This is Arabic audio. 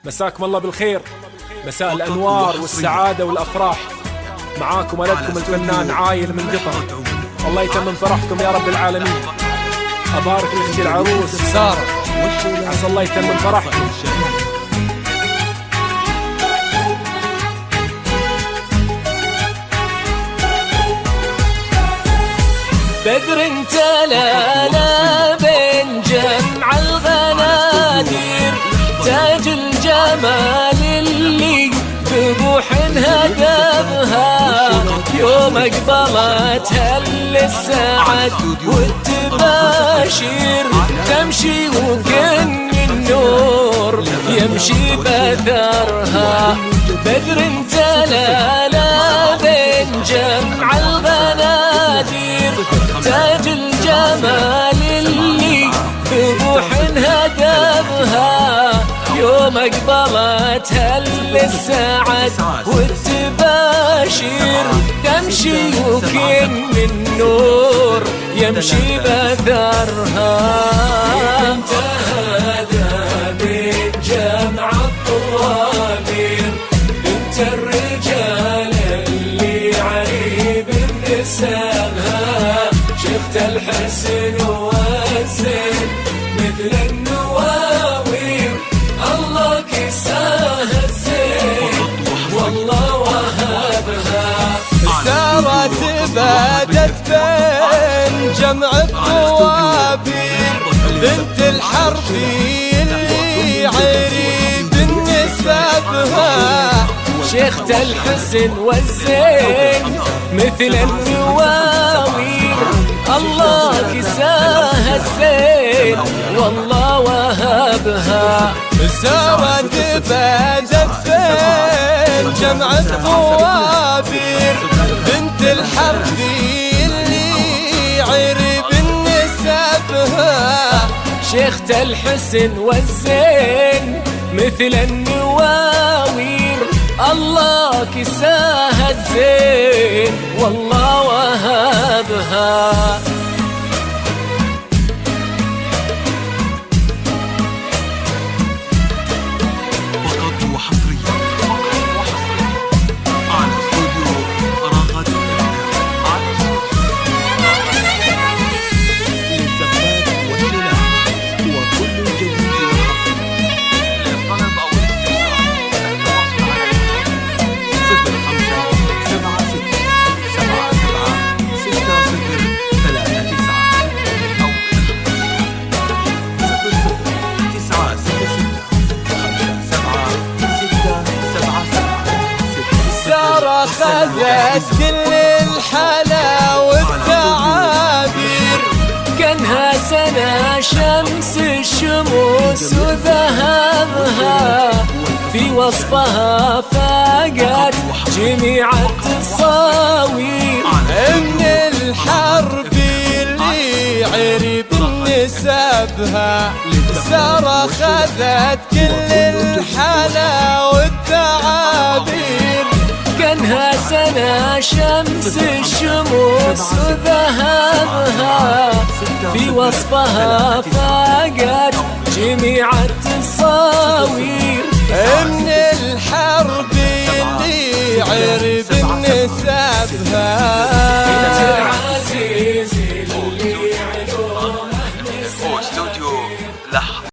مساكم الله بالخير، مساء الأنوار والسعادة والأفراح. معاكم ولدكم الفنان عايل من قطر. الله يتمم فرحكم يا رب العالمين. أبارك لأختي العروس سارة، عسى الله يتمم فرحكم. بدر انت لا بين جمع الغنادير، تاج الجمال اللي بروح هدبها، يوم اقبلتها للسعد والتباشير، تمشي وكن النور يمشي بثرها. بدر انت لا بين جمع الغنادير، تاج الجمال اللي بروح هدبها، يوم اقبلتها للسعد والتباشير، تمشي وكن النور يمشي بثرها. انت هذا من جمع الطوابير، انت الرجال اللي عريب بنسامها، شفت الحسن والزين مثل النواوير، الله كساها الزين والله وهبها. سارت بدت بين جمع الطوابير، بنت الحربي اللي عريب نسبها، شيخت الحسن والزين مثل النواوير، الله كساها الزين والله وهبها. سارت بدت بين جمع الطوابير، بنت الحربي اللي عرب نسبها، شيخت الحسن والزين مثل النواوير، الله كساها الزين والله وهبها. أخذت كل الحلا والتعابير، كانها سنة شمس الشموس وذهبها، في وصفها فاقت جميع التصاوير، من الحرب اللي عرب نسبها. سارة أخذت كل الحلا والتعابير، كانها سنة شمس الشموس وذهبها، في وصفها فاقت جميع التصاوير،